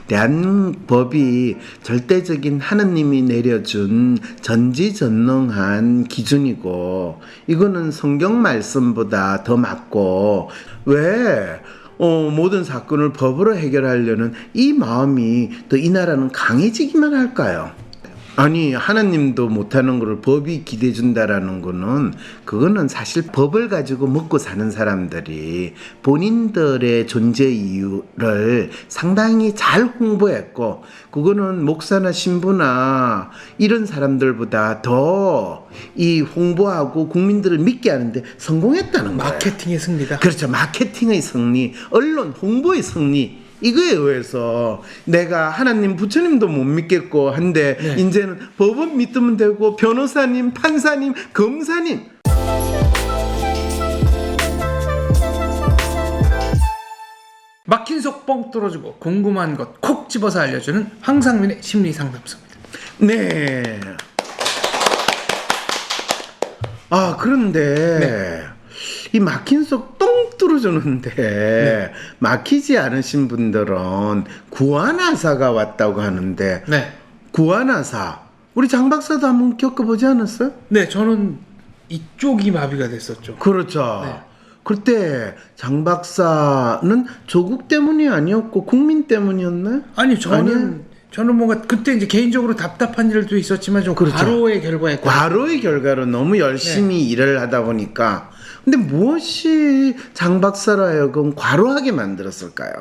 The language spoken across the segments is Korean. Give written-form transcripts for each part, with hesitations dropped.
대한법이 절대적인 하느님이 내려준 전지전능한 기준이고 이거는 성경 말씀보다 더 맞고 왜 모든 사건을 법으로 해결하려는 이 마음이 또 이 나라는 강해지기만 할까요? 아니 하나님도 못하는 거를 법이 기대해 준다라는 거는 그거는 사실 법을 가지고 먹고 사는 사람들이 본인들의 존재 이유를 상당히 잘 홍보했고 그거는 목사나 신부나 이런 사람들보다 더 이 홍보하고 국민들을 믿게 하는데 성공했다는 거예요. 마케팅의 승리다. 그렇죠. 마케팅의 승리, 언론 홍보의 승리 이거에 의해서 내가 하나님 부처님도 못 믿겠고 한데 네. 이제는 법은 믿으면 되고 변호사님, 판사님, 검사님 막힌 속 뻥 뚫어주고 궁금한 것 콕 집어서 알려주는 황상민의 심리상담소입니다. 네. 그런데 이 막힌 속 똥 뚫어주는데 막히지 않으신 분들은 구안화사가 왔다고 하는데 구안화사 우리 장 박사도 한번 겪어보지 않았어요? 네, 저는 이쪽이 마비가 됐었죠. 그렇죠. 네. 그때 장 박사는 조국 때문이 아니었고 국민 때문이었나요? 아니 저는 뭔가 그때 이제 개인적으로 답답한 일도 있었지만 좀 그렇죠. 과로의 결과에 과로의 결과로 너무 열심히 일을 하다 보니까 근데 무엇이 장 박사로 하여금 과로하게 만들었을까요?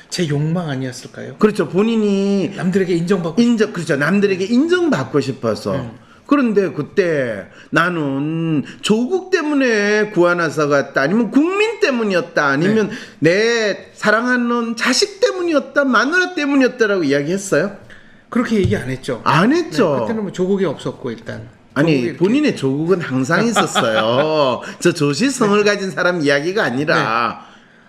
제 욕망 아니었을까요? 그렇죠. 본인이 남들에게 인정받고 그렇죠. 남들에게 인정받고 싶어서. 그런데 그때 나는 조국 때문에 구안화사 갔다 아니면 국민 때문이었다 아니면 내 사랑하는 자식 때문이었다 마누라 때문이었다라고 이야기했어요? 그렇게 얘기 안 했죠. 안 했죠. 네, 그때는 뭐 조국이 없었고 일단 아니 본인의 조국은 항상 있었어요. 저 조시성을 가진 사람 이야기가 아니라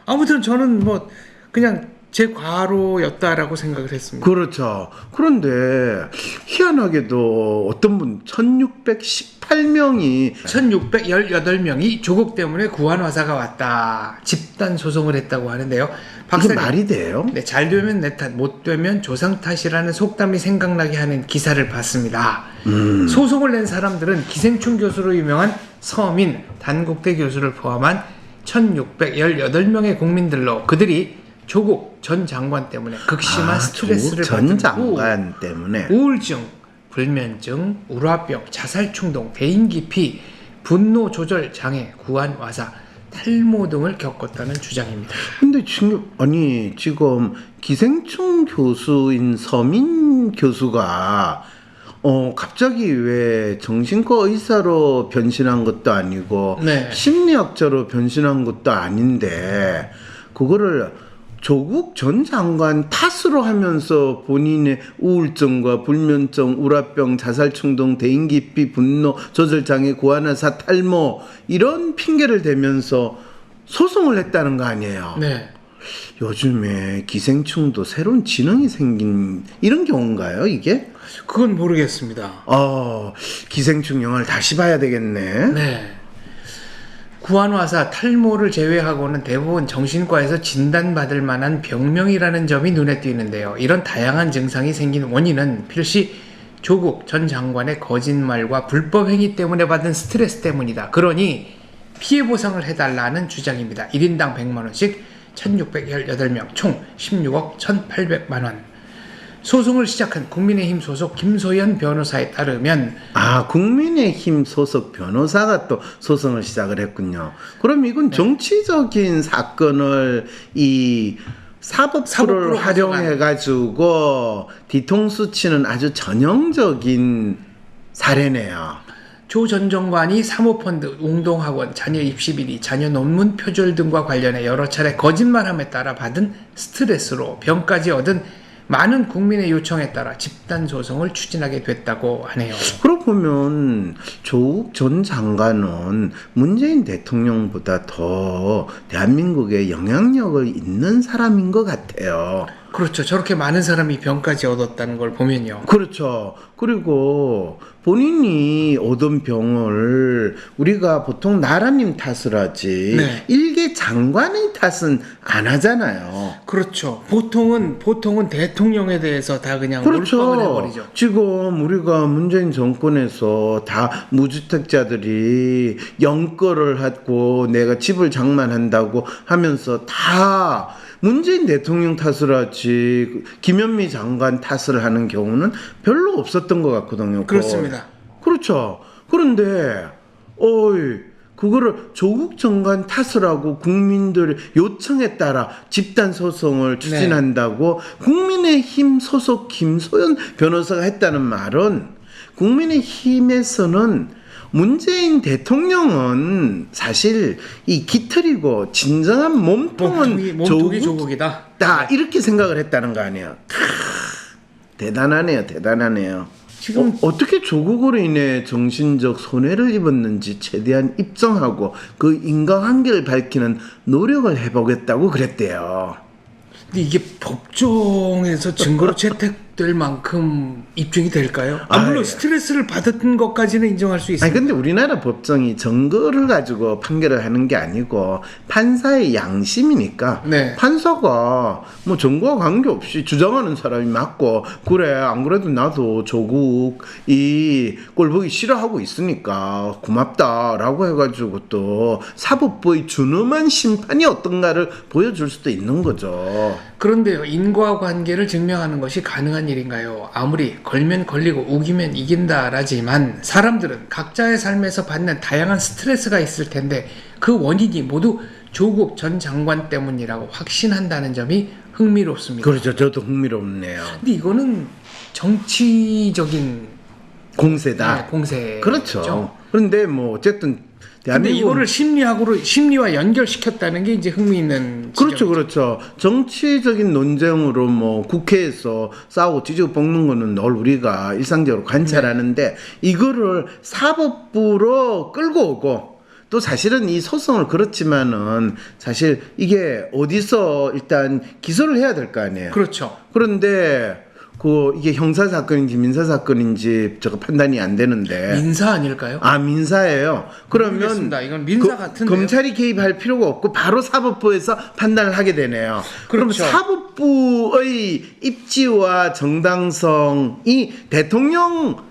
아무튼 저는 뭐 그냥 제 과로였다라고 생각을 했습니다. 그렇죠. 그런데 희한하게도 어떤 분 1618명이 1618명이 조국 때문에 구안화사가 왔다. 집단 소송을 했다고 하는데요. 이게 박사님, 말이 돼요? 네, 잘 되면 내 탓, 못 되면 조상 탓이라는 속담이 생각나게 하는 기사를 봤습니다. 소송을 낸 사람들은 기생충 교수로 유명한 서민, 단국대 교수를 포함한 1618명의 국민들로 그들이 조국 전 장관 때문에 극심한 스트레스를 전 받은 장관 때문에 우울증, 불면증, 울화병, 자살충동, 대인기피, 분노 조절 장애, 구안화사, 탈모 등을 겪었다는 주장입니다. 근데 지금 기생충 교수인 서민 교수가 갑자기 왜 정신과 의사로 변신한 것도 아니고 심리학자로 변신한 것도 아닌데 그거를 조국 전 장관 탓으로 하면서 본인의 우울증과 불면증, 울화병, 자살충동, 대인기피, 분노, 조절장애, 구안화사, 탈모 이런 핑계를 대면서 소송을 했다는 거 아니에요. 네. 요즘에 기생충도 새로운 지능이 생긴 이런 경우인가요, 이게? 그건 모르겠습니다. 기생충 영화를 다시 봐야 되겠네. 네. 구안화사, 탈모를 제외하고는 대부분 정신과에서 진단받을 만한 병명이라는 점이 눈에 띄는데요. 이런 다양한 증상이 생긴 원인은 필시 조국 전 장관의 거짓말과 불법 행위 때문에 받은 스트레스 때문이다. 그러니 피해 보상을 해달라는 주장입니다. 1인당 100만 원씩 1618명 총 16억 1800만 원. 소송을 시작한 국민의힘 소속 김소연 변호사에 따르면 국민의힘 소속 변호사가 또 소송을 시작을 했군요. 그럼 이건 정치적인 사건을 이 사법부를 활용해가지고 뒤통수 치는 아주 전형적인 사례네요. 조 전 장관이 사모펀드, 웅동학원, 자녀 입시 비리, 자녀 논문 표절 등과 관련해 여러 차례 거짓말함에 따라 받은 스트레스로 병까지 얻은 많은 국민의 요청에 따라 집단 소송을 추진하게 됐다고 하네요. 그러고 보면 조국 전 장관은 문재인 대통령보다 더 대한민국에 영향력을 있는 사람인 것 같아요. 그렇죠. 저렇게 많은 사람이 병까지 얻었다는 걸 보면요. 그렇죠. 그리고 본인이 얻은 병을 우리가 보통 나라님 탓을 하지 네. 일개 장관의 탓은 안 하잖아요. 그렇죠. 보통은 대통령에 대해서 다 그냥 몰빵을 그렇죠. 해버리죠. 지금 우리가 문재인 정권에서 다 무주택자들이 연거를 하고 내가 집을 장만한다고 하면서 다 문재인 대통령 탓을 하지 김현미 장관 탓을 하는 경우는 별로 없었던 것 같거든요. 그렇습니다. 그렇죠. 그런데 그거를 조국 장관 탓을 하고 국민들의 요청에 따라 집단 소송을 추진한다고 국민의힘 소속 김소연 변호사가 했다는 말은 국민의힘에서는 문재인 대통령은 사실 이 깃털이고 진정한 몸통은 몸통이 조국이다. 이렇게 생각을 했다는 거 아니에요. 대단하네요. 지금 어떻게 조국으로 인해 정신적 손해를 입었는지 최대한 입증하고 그 인과관계를 밝히는 노력을 해보겠다고 그랬대요. 근데 이게 법정에서 증거로 채택될 만큼 입증이 될까요? 물론 스트레스를 받은 것까지는 인정할 수 있습니다. 근데 우리나라 법정이 증거를 가지고 판결을 하는 게 아니고 판사의 양심이니까 네. 판사가 뭐 증거와 관계없이 주장하는 사람이 맞고 그래 안 그래도 나도 조국 이 꼴보기 싫어하고 있으니까 고맙다라고 해가지고 또 사법부의 준엄한 심판이 어떤가를 보여줄 수도 있는 거죠. 그런데요, 인과관계를 증명하는 것이 가능한 일인가요? 아무리 걸면 걸리고 우기면 이긴다라지만 사람들은 각자의 삶에서 받는 다양한 스트레스가 있을 텐데 그 원인이 모두 조국 전 장관 때문이라고 확신한다는 점이 흥미롭습니다. 그렇죠. 저도 흥미롭네요. 근데 이거는 정치적인 공세다. 네, 공세. 그렇죠. 그런데 뭐 어쨌든 근데 이거를 심리와 연결시켰다는 게 이제 흥미있는 지점이죠. 그렇죠. 정치적인 논쟁으로 뭐 국회에서 싸우고 찌지고 볶는 거는 늘 우리가 일상적으로 관찰하는데 이거를 사법부로 끌고 오고 또 사실은 이 소송을 그렇지만은 사실 이게 어디서 일단 기소를 해야 될 거 아니에요. 그렇죠. 그런데 이게 형사 사건인지 민사 사건인지 저거 판단이 안 되는데 민사 아닐까요? 민사예요. 그러면 모르겠습니다. 이건 민사 같은데요. 검찰이 개입할 필요가 없고 바로 사법부에서 판단을 하게 되네요. 그럼 그렇죠. 사법부의 입지와 정당성이 대통령보다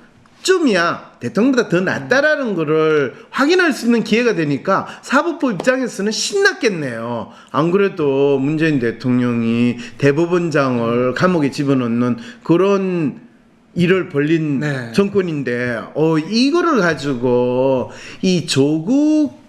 더 낫다라는 거를 확인할 수 있는 기회가 되니까 사법부 입장에서는 신났겠네요. 안 그래도 문재인 대통령이 대법원장을 감옥에 집어넣는 그런 일을 벌린 정권인데 이거를 가지고 이 조국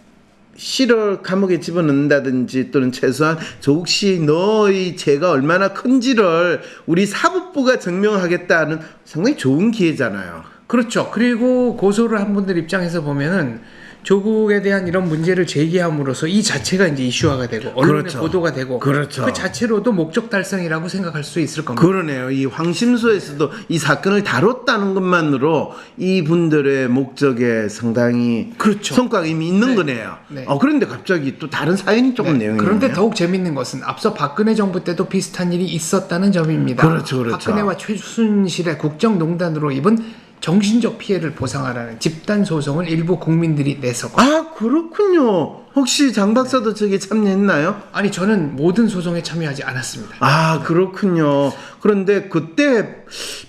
씨를 감옥에 집어넣는다든지 또는 최소한 조국 씨 너의 죄가 얼마나 큰지를 우리 사법부가 증명하겠다는 상당히 좋은 기회잖아요. 그렇죠. 그리고 고소를 한 분들 입장에서 보면은 조국에 대한 이런 문제를 제기함으로써 이 자체가 이제 이슈화가 되고 언론에 보도가 되고 그 자체로도 목적 달성이라고 생각할 수 있을 겁니다. 그러네요. 이 황심소에서도 이 사건을 다뤘다는 것만으로 이분들의 목적에 상당히 성과가 이미 있는 거네요. 그런데 갑자기 또 다른 사연이 조금 내용이 그런데 있네요. 더욱 재밌는 것은 앞서 박근혜 정부 때도 비슷한 일이 있었다는 점입니다. 그렇죠. 박근혜와 최순실의 국정농단으로 입은 정신적 피해를 보상하라는 집단 소송을 일부 국민들이 내서고. 그렇군요. 혹시 장 박사도 저기 참여했나요? 아니, 저는 모든 소송에 참여하지 않았습니다. 그렇군요. 그런데 그때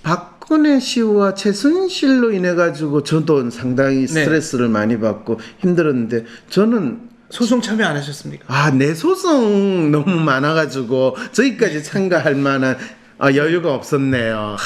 박근혜 씨와 최순실로 인해 가지고 저도 상당히 스트레스를 많이 받고 힘들었는데 저는 소송 참여 안 하셨습니까? 내 소송 너무 많아가지고 저기까지 참가할 만한 여유가 없었네요.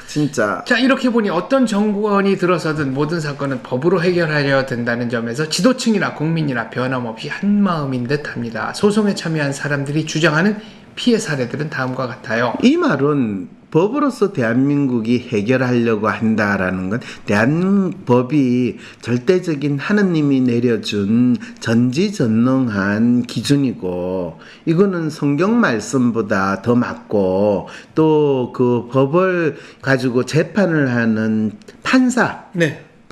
진짜. 자, 이렇게 보니 어떤 정권이 들어서든 모든 사건은 법으로 해결하려야 된다는 점에서 지도층이나 국민이나 변함없이 한마음인 듯합니다. 소송에 참여한 사람들이 주장하는 피해 사례들은 다음과 같아요. 이 말은 법으로서 대한민국이 해결하려고 한다라는 건 대한법이 절대적인 하느님이 내려준 전지전능한 기준이고 이거는 성경 말씀보다 더 맞고 또 그 법을 가지고 재판을 하는 판사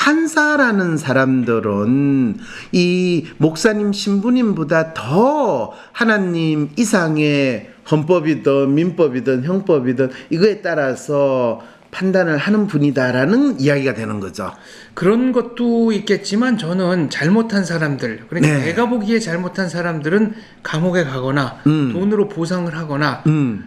판사라는 사람들은 이 목사님 신부님보다 더 하나님 이상의 헌법이든 민법이든 형법이든 이거에 따라서 판단을 하는 분이다라는 이야기가 되는 거죠. 그런 것도 있겠지만 저는 잘못한 사람들, 그러니까 네. 내가 보기에 잘못한 사람들은 감옥에 가거나 돈으로 보상을 하거나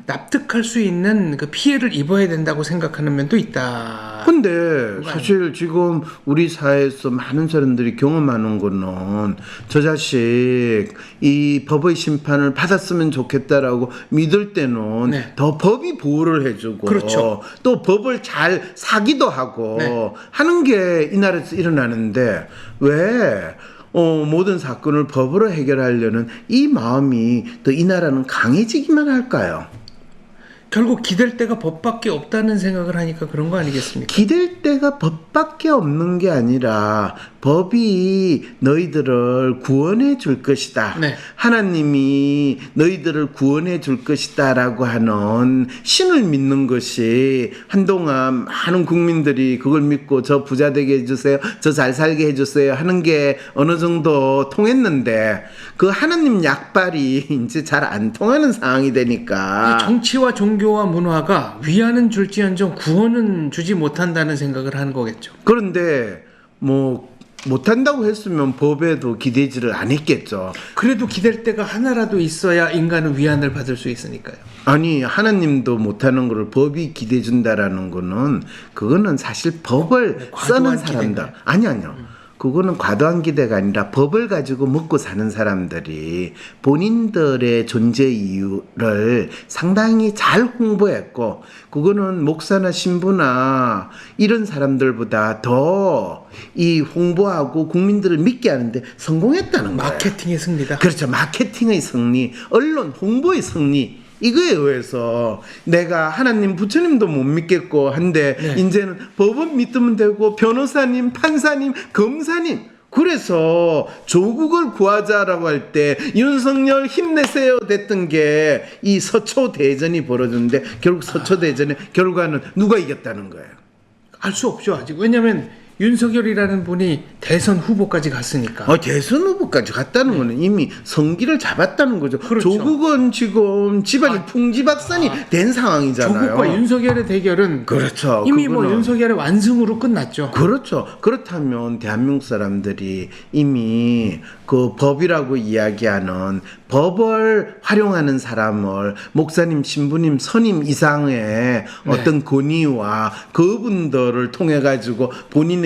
납득할 수 있는 그 피해를 입어야 된다고 생각하는 면도 있다. 근데 사실 지금 우리 사회에서 많은 사람들이 경험하는 거는 저 자식 이 법의 심판을 받았으면 좋겠다라고 믿을 때는 네. 더 법이 보호를 해주고 그렇죠. 또 법을 잘 사기도 하고 네. 하는 게 이 나라에서 일어나는데 왜 모든 사건을 법으로 해결하려는 이 마음이 더 이 나라는 강해지기만 할까요? 결국 기댈 데가 법밖에 없다는 생각을 하니까 그런 거 아니겠습니까? 기댈 데가 법밖에 없는 게 아니라 법이 너희들을 구원해 줄 것이다. 네. 하나님이 너희들을 구원해 줄 것이다 라고 하는 신을 믿는 것이 한동안 많은 국민들이 그걸 믿고 저 부자 되게 해주세요, 저 잘 살게 해주세요 하는 게 어느 정도 통했는데 그 하나님 약발이 이제 잘 안 통하는 상황이 되니까 정치와 종교와 문화가 위안은 줄지언정 구원은 주지 못한다는 생각을 하는 거겠죠. 그런데 뭐 못한다고 했으면 법에도 기대지를 안 했겠죠. 그래도 기댈 데가 하나라도 있어야 인간은 위안을 받을 수 있으니까요. 아니 하나님도 못하는 거를 법이 기대준다라는 거는 그거는 사실 법을 과도한 써는 사람들 기대인가요? 아니요. 그거는 과도한 기대가 아니라 법을 가지고 먹고 사는 사람들이 본인들의 존재 이유를 상당히 잘 홍보했고 그거는 목사나 신부나 이런 사람들보다 더 이 홍보하고 국민들을 믿게 하는데 성공했다는 거예요. 마케팅의 승리다. 그렇죠. 마케팅의 승리, 언론 홍보의 승리 이거에 의해서 내가 하나님 부처님도 못 믿겠고 한데 네. 이제는 법은 믿으면 되고 변호사님, 판사님, 검사님 그래서 조국을 구하자라고 할 때 윤석열 힘내세요 됐던 게 이 서초 대전이 벌어졌는데 결국 서초 대전의 결과는 누가 이겼다는 거예요. 알 수 없죠 아직. 왜냐하면 윤석열이라는 분이 대선 후보까지 갔으니까. 대선 후보까지 갔다는 거는 이미 성기를 잡았다는 거죠. 그렇죠. 조국은 지금 집안이 풍지박산이 된 상황이잖아요. 조국과 윤석열의 대결은 그렇죠. 이미 뭐 그거는- 윤석열의 완승으로 끝났죠. 그렇죠. 그렇다면 대한민국 사람들이 이미 그 법이라고 이야기하는 법을 활용하는 사람을 목사님, 신부님, 선임 이상의 어떤 권위와 그분들을 통해 가지고 본인의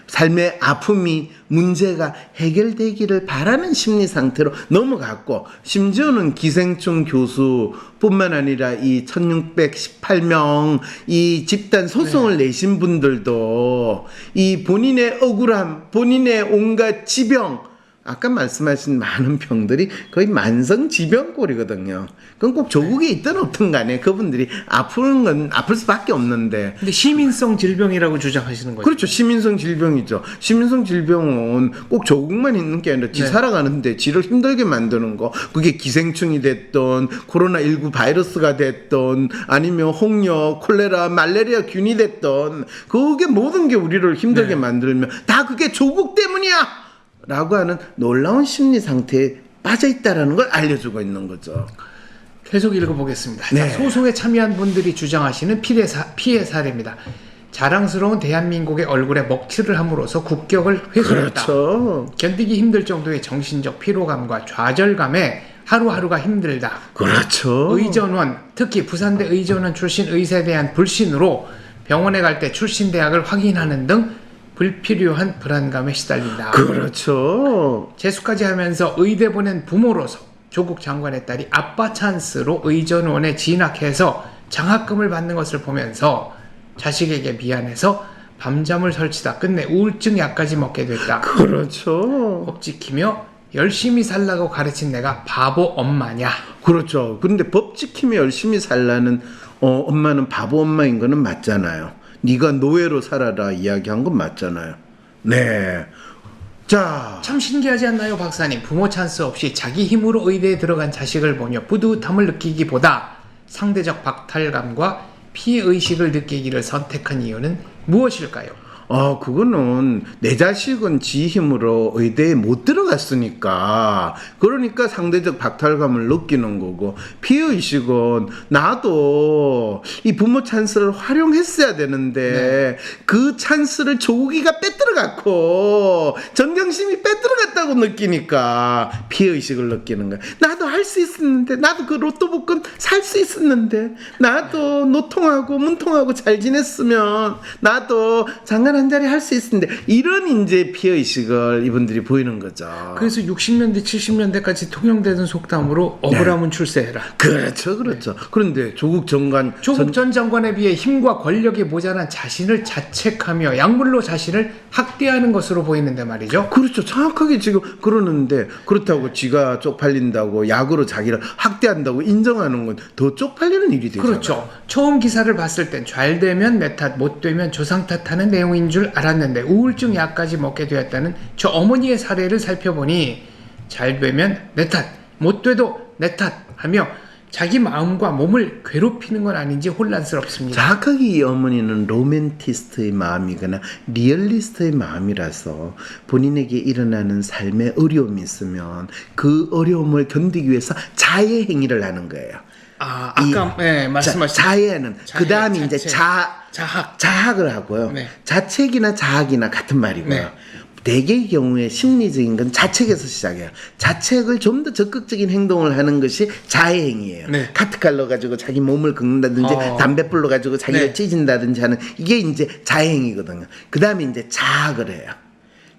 삶의 아픔이 문제가 해결되기를 바라는 심리 상태로 넘어갔고 심지어는 기생충 교수뿐만 아니라 이 1618명 이 집단 소송을 내신 분들도 이 본인의 억울함, 본인의 온갖 지병 아까 말씀하신 많은 병들이 거의 만성 질병꼴이거든요. 그건 꼭 조국에 있든 없든 간에 그분들이 아픈 건 아플 수밖에 없는데 근데 시민성 질병이라고 주장하시는 거죠. 그렇죠. 시민성 질병이죠. 시민성 질병은 꼭 조국만 있는 게 아니라 지 네. 살아가는데 지를 힘들게 만드는 거 그게 기생충이 됐던 코로나19 바이러스가 됐던 아니면 홍역, 콜레라, 말레리아 균이 됐던 그게 모든 게 우리를 힘들게 네. 만들면 다 그게 조국 때문이야 라고 하는 놀라운 심리 상태에 빠져 있다라는 걸 알려주고 있는 거죠. 계속 읽어보겠습니다. 네. 자, 소송에 참여한 분들이 주장하시는 피해 사례입니다. 자랑스러운 대한민국의 얼굴에 먹칠을 함으로써 국격을 훼손했다. 그렇죠. 견디기 힘들 정도의 정신적 피로감과 좌절감에 하루하루가 힘들다. 그렇죠. 의전원, 특히 부산대 의전원 출신 의사에 대한 불신으로 병원에 갈 때 출신 대학을 확인하는 등 불필요한 불안감에 시달린다. 그렇죠. 재수까지 하면서 의대 보낸 부모로서 조국 장관의 딸이 아빠 찬스로 의전원에 진학해서 장학금을 받는 것을 보면서 자식에게 미안해서 밤잠을 설치다 끝내 우울증 약까지 먹게 됐다. 그렇죠. 법 지키며 열심히 살라고 가르친 내가 바보 엄마냐. 그렇죠. 그런데 법 지키며 열심히 살라는 엄마는 바보 엄마인 거는 맞잖아요. 네가 노예로 살아라 이야기한 건 맞잖아요. 네. 자, 참 신기하지 않나요, 박사님? 부모 찬스 없이 자기 힘으로 의대에 들어간 자식을 보며 뿌듯함을 느끼기보다 상대적 박탈감과 피해의식을 느끼기를 선택한 이유는 무엇일까요? 그거는 내 자식은 지 힘으로 의대에 못 들어갔으니까 그러니까 상대적 박탈감을 느끼는 거고, 피해의식은 나도 이 부모 찬스를 활용했어야 되는데 그 찬스를 조국이가 빼들어갔고 정경심이 빼들어갔다고 느끼니까 피해의식을 느끼는 거야. 나도 할 수 있었는데, 나도 그 로또 복권 살 수 있었는데, 나도 노통하고 문통하고 잘 지냈으면 나도 장관 한 자리 할 수 있었는데, 이런 이제 피해의식을 이분들이 보이는 거죠. 그래서 60년대 70년대까지 통용되던 속담으로 억울하면 출세해라. 그렇죠. 그런데 조국 전 장관에 비해 힘과 권력이 모자란 자신을 자책하며 약물로 자신을 학대하는 것으로 보이는데 말이죠. 그렇죠. 정확하게 지금 그러는데, 그렇다고 지가 쪽팔린다고 약으로 자기를 학대한다고 인정하는 건 더 쪽팔리는 일이 되잖아요. 그렇죠. 처음 기사를 봤을 땐 잘 되면 내 탓, 못 되면 조상 탓하는 내용인 줄 알았는데 우울증 약까지 먹게 되었다는 저 어머니의 사례를 살펴보니 잘 되면 내 탓, 못 돼도 내 탓 하며 자기 마음과 몸을 괴롭히는 건 아닌지 혼란스럽습니다. 정확하게 이 어머니는 로맨티스트의 마음이거나 리얼리스트의 마음이라서 본인에게 일어나는 삶의 어려움이 있으면 그 어려움을 견디기 위해서 자해 행위를 하는 거예요. 아까 말씀하신 자해는 그 다음에 이제 자학을 하고요. 네. 자책이나 자학이나 같은 말이고요. 네. 대개의 경우에 심리적인 건 자책에서 시작해요. 자책을 좀 더 적극적인 행동을 하는 것이 자해행위예요. 네. 카트칼로 가지고 자기 몸을 긁는다든지 담배불로 가지고 자기를 찢은다든지 하는, 이게 이제 자해행위거든요. 그 다음에 이제 자학을 해요.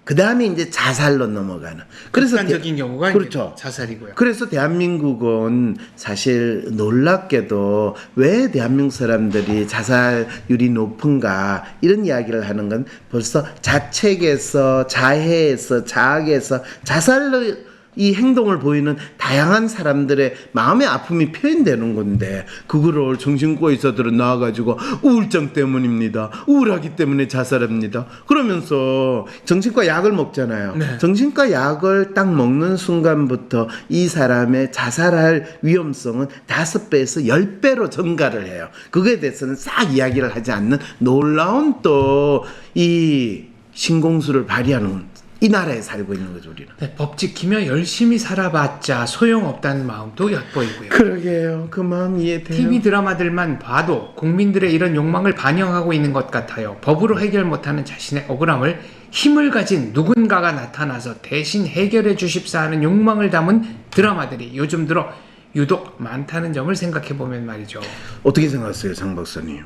그 다음에 이제 자살로 넘어가는. 그래서 극단적인 경우가 그렇죠. 자살이고요. 그래서 대한민국은 사실 놀랍게도 왜 대한민국 사람들이 자살률이 높은가, 이런 이야기를 하는 건 벌써 자책에서 자해에서 자학에서 자살로 이 행동을 보이는 다양한 사람들의 마음의 아픔이 표현되는 건데, 그거를 정신과 의사들은 나와가지고 우울증 때문입니다, 우울하기 때문에 자살합니다 그러면서 정신과 약을 먹잖아요. 네. 정신과 약을 딱 먹는 순간부터 이 사람의 자살할 위험성은 5배에서 10배로 증가를 해요. 그거에 대해서는 싹 이야기를 하지 않는 놀라운 또 이 신공수를 발휘하는 이 나라에 살고 있는 거죠, 우리는. 네, 법 지키며 열심히 살아봤자 소용없다는 마음도 엿보이고요. 그러게요. 그 마음 이해돼요. TV 드라마들만 봐도 국민들의 이런 욕망을 반영하고 있는 것 같아요. 법으로 해결 못하는 자신의 억울함을 힘을 가진 누군가가 나타나서 대신 해결해 주십사 하는 욕망을 담은 드라마들이 요즘 들어 유독 많다는 점을 생각해 보면 말이죠. 어떻게 생각하세요, 장 박사님?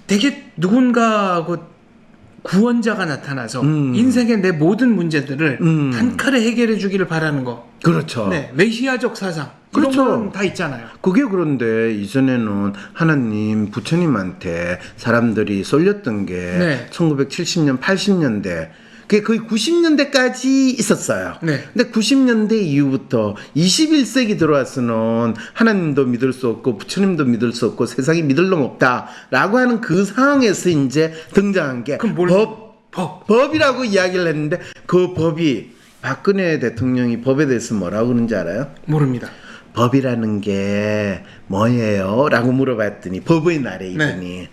되게 누군가하고 구원자가 나타나서 인생의 내 모든 문제들을 단칼에 해결해 주기를 바라는 거. 그렇죠. 네, 메시아적 사상. 그렇죠. 이런 건 다 있잖아요. 그게 그런데 이전에는 하나님, 부처님한테 사람들이 쏠렸던 게 1970년, 80년대, 그게 거의 90년대까지 있었어요. 네. 근데 90년대 이후부터 21세기 들어와서는 하나님도 믿을 수 없고 부처님도 믿을 수 없고 세상에 믿을 놈 없다라고 하는 그 상황에서 이제 등장한 게 법이라고 이야기를 했는데, 그 법이 박근혜 대통령이 법에 대해서 뭐라고 그러는지 알아요? 모릅니다. 법이라는 게 뭐예요? 라고 물어봤더니, 법의 날에 이분이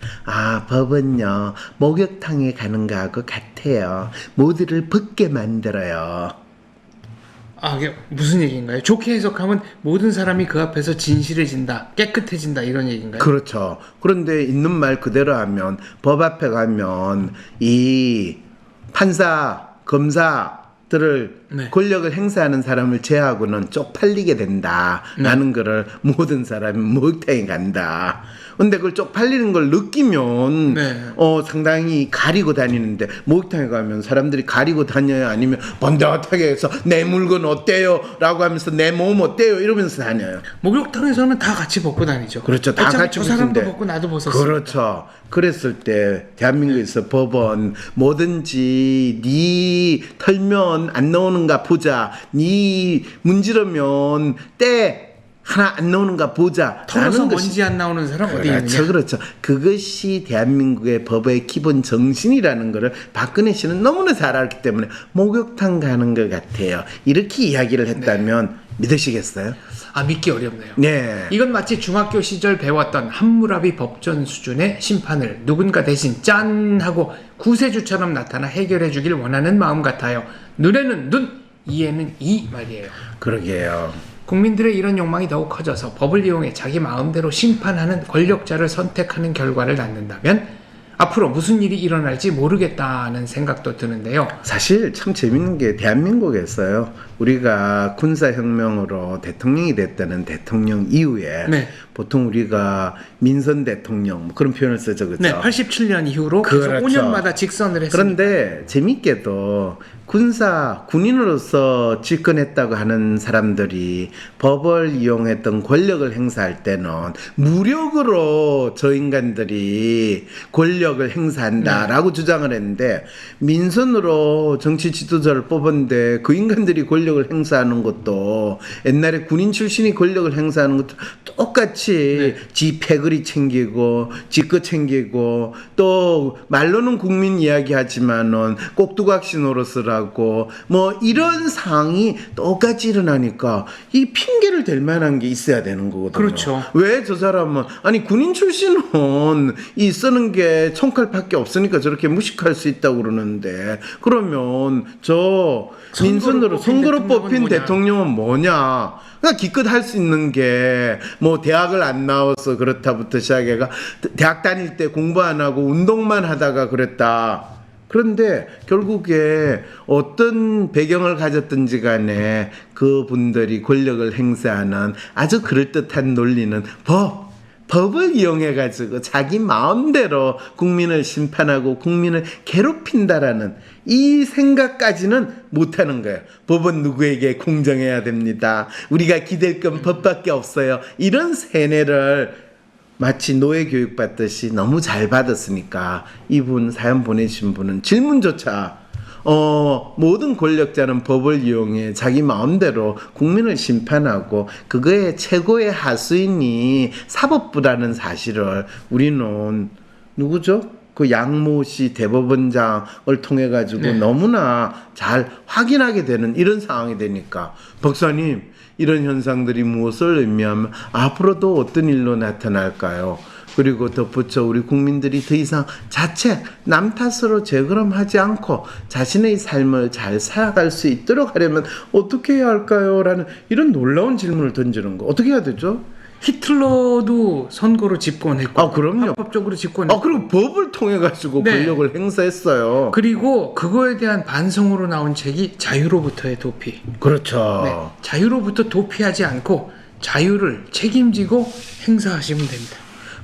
법은요 목욕탕에 가는 거하고 같아요. 모두를 벗게 만들어요. 이게 무슨 얘기인가요? 좋게 해석하면 모든 사람이 그 앞에서 진실해진다, 깨끗해진다, 이런 얘기인가요? 그렇죠. 그런데 있는 말 그대로 하면, 법 앞에 가면 이 판사, 검사 들을 권력을 행사하는 사람을 제하고는 쪽팔리게 된다라는 거를 모든 사람이 목욕탕에 간다. 근데 그걸 쪽팔리는 걸 느끼면 상당히 가리고 다니는데, 목욕탕에 가면 사람들이 가리고 다녀요? 아니면 번듯하게 해서 내 물건 어때요? 라고 하면서 내 몸 어때요? 이러면서 다녀요? 목욕탕에서는 다 같이 벗고 다니죠. 그렇죠. 다 같이 저 사람도 벗고 나도 벗었어요. 그렇죠. 그랬을 때 대한민국에서 법은 뭐든지 네 털면 안 나오는가 보자, 네 문지르면 때 하나 안 나오는가 보자. 털어서 먼지 안 나오는 사람 어디 있느냐. 그렇죠. 그것이 대한민국의 법의 기본 정신이라는 것을 박근혜 씨는 너무나 잘 알기 때문에 목욕탕 가는 것 같아요, 이렇게 이야기를 했다면 믿으시겠어요? 믿기 어렵네요. 네. 이건 마치 중학교 시절 배웠던 함무라비 법전 수준의 심판을 누군가 대신 짠 하고 구세주처럼 나타나 해결해 주길 원하는 마음 같아요. 눈에는 눈, 이에는 이 말이에요. 그러게요. 국민들의 이런 욕망이 더욱 커져서 법을 이용해 자기 마음대로 심판하는 권력자를 선택하는 결과를 낳는다면 앞으로 무슨 일이 일어날지 모르겠다는 생각도 드는데요. 사실 참 재밌는 게 대한민국에서요. 우리가 군사혁명으로 대통령이 됐다는 대통령 이후에 네. 보통 우리가 민선 대통령 뭐 그런 표현을 쓰죠. 그렇죠? 네, 87년 이후로 계속 그렇죠. 5년마다 직선을 했습니다. 그런데 재밌게도 군인으로서 집권했다고 하는 사람들이 법을 이용했던 권력을 행사할 때는 무력으로 저 인간들이 권력을 행사한다라고 주장을 했는데 민선으로 정치 지도자를 뽑았는데 그 인간들이 권력을 행사하는 것도 옛날에 군인 출신이 권력을 행사하는 것도 똑같이 지 패거리 챙기고 지거 챙기고 또 말로는 국민 이야기하지만은 꼭두각시 노릇을 하고 뭐 이런 상황이 똑같이 일어나니까 이 핑계를 댈 만한 게 있어야 되는 거거든요. 그렇죠. 왜 저 사람은 아니 군인 출신은 이 쓰는 게 총칼밖에 없으니까 저렇게 무식할 수 있다고 그러는데 그러면 저 민선으로 선거로 뽑힌 대통령은 뭐냐? 그러니까 기껏 할 수 있는 게 뭐 대학을 안 나와서 그렇다부터 시작해가 대학 다닐 때 공부 안 하고 운동만 하다가 그랬다. 그런데 결국에 어떤 배경을 가졌든지 간에 그분들이 권력을 행사하는 아주 그럴듯한 논리는 법을 이용해 가지고 자기 마음대로 국민을 심판하고 국민을 괴롭힌다라는 이 생각까지는 못하는 거예요. 법은 누구에게 공정해야 됩니다. 우리가 기댈 건 법밖에 없어요. 이런 세뇌를 마치 노예 교육 받듯이 너무 잘 받았으니까 이분 사연 보내신 분은 질문조차 모든 권력자는 법을 이용해 자기 마음대로 국민을 심판하고 그거의 최고의 하수인이 사법부라는 사실을 우리는 누구죠? 그 양모 씨 대법원장을 통해 가지고 너무나 잘 확인하게 되는 이런 상황이 되니까 박사님 이런 현상들이 무엇을 의미하면 앞으로도 어떤 일로 나타날까요? 그리고 덧붙여 우리 국민들이 더 이상 자책, 남 탓으로 재그럼하지 않고 자신의 삶을 잘 살아갈 수 있도록 하려면 어떻게 해야 할까요? 라는 이런 놀라운 질문을 던지는 거 어떻게 해야 되죠? 히틀러도 선거로 집권했고 그럼요. 합법적으로 집권했고 그리고 법을 통해 가지고 권력을 행사했어요. 그리고 그거에 대한 반성으로 나온 책이 자유로부터의 도피. 그렇죠. 자유로부터 도피하지 않고 자유를 책임지고 행사하시면 됩니다.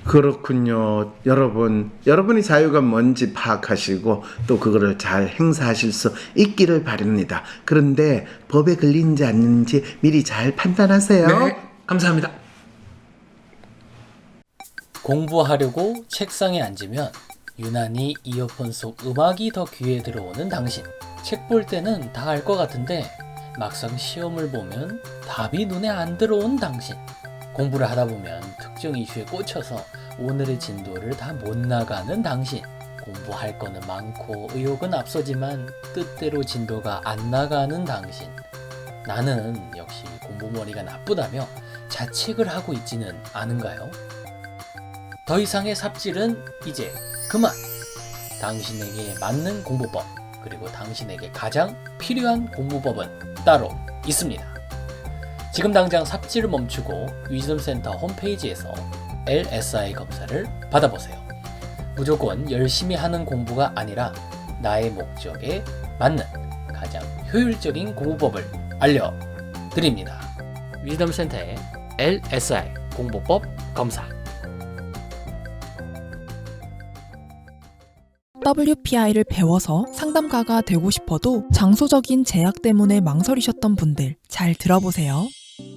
그렇군요. 여러분이 자유가 뭔지 파악하시고 또 그거를 잘 행사하실 수 있기를 바랍니다. 그런데 법에 걸리는지 않는지 미리 잘 판단하세요. 네, 감사합니다. 공부하려고 책상에 앉으면 유난히 이어폰 속 음악이 더 귀에 들어오는 당신. 책 볼 때는 다 알 것 같은데 막상 시험을 보면 답이 눈에 안 들어온 당신. 공부를 하다 보면 특정 이슈에 꽂혀서 오늘의 진도를 다 못 나가는 당신. 공부할 거는 많고 의욕은 앞서지만 뜻대로 진도가 안 나가는 당신. 나는 역시 공부머리가 나쁘다며 자책을 하고 있지는 않은가요? 더 이상의 삽질은 이제 그만! 당신에게 맞는 공부법, 그리고 당신에게 가장 필요한 공부법은 따로 있습니다. 지금 당장 삽질을 멈추고 위즘센터 홈페이지에서 LSI 검사를 받아보세요. 무조건 열심히 하는 공부가 아니라 나의 목적에 맞는 가장 효율적인 공부법을 알려드립니다. 위즘센터의 LSI 공부법 검사. WPI를 배워서 상담가가 되고 싶어도 장소적인 제약 때문에 망설이셨던 분들 잘 들어보세요.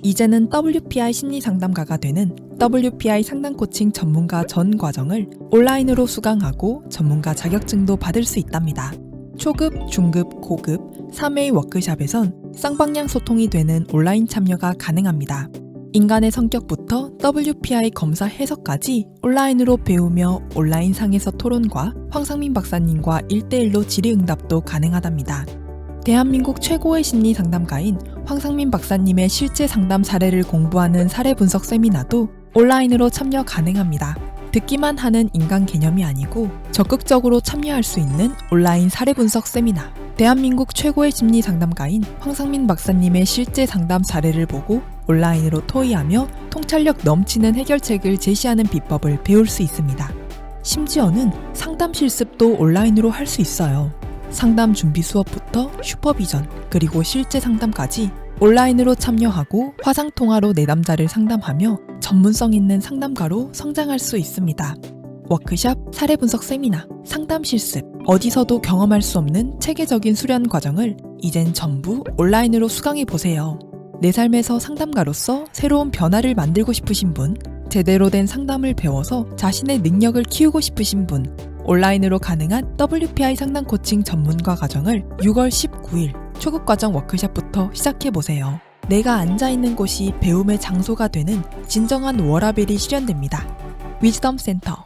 이제는 WPI 심리상담가가 되는 WPI 상담 코칭 전문가 전 과정을 온라인으로 수강하고 전문가 자격증도 받을 수 있답니다. 초급, 중급, 고급 3회 워크샵에선 쌍방향 소통이 되는 온라인 참여가 가능합니다. 인간의 성격부터 WPI 검사 해석까지 온라인으로 배우며 온라인상에서 토론과 황상민 박사님과 1대1로 질의응답도 가능하답니다. 대한민국 최고의 심리 상담가인 황상민 박사님의 실제 상담 사례를 공부하는 사례 분석 세미나도 온라인으로 참여 가능합니다. 듣기만 하는 인간 개념이 아니고 적극적으로 참여할 수 있는 온라인 사례 분석 세미나. 대한민국 최고의 심리 상담가인 황상민 박사님의 실제 상담 사례를 보고 온라인으로 토의하며 통찰력 넘치는 해결책을 제시하는 비법을 배울 수 있습니다. 심지어는 상담 실습도 온라인으로 할 수 있어요. 상담 준비 수업부터 슈퍼비전, 그리고 실제 상담까지 온라인으로 참여하고 화상통화로 내담자를 상담하며 전문성 있는 상담가로 성장할 수 있습니다. 워크샵, 사례 분석 세미나, 상담 실습, 어디서도 경험할 수 없는 체계적인 수련 과정을 이젠 전부 온라인으로 수강해보세요. 내 삶에서 상담가로서 새로운 변화를 만들고 싶으신 분, 제대로 된 상담을 배워서 자신의 능력을 키우고 싶으신 분, 온라인으로 가능한 WPI 상담 코칭 전문가 과정을 6월 19일 초급 과정 워크숍부터 시작해보세요. 내가 앉아있는 곳이 배움의 장소가 되는 진정한 워라밸이 실현됩니다. 위즈덤 센터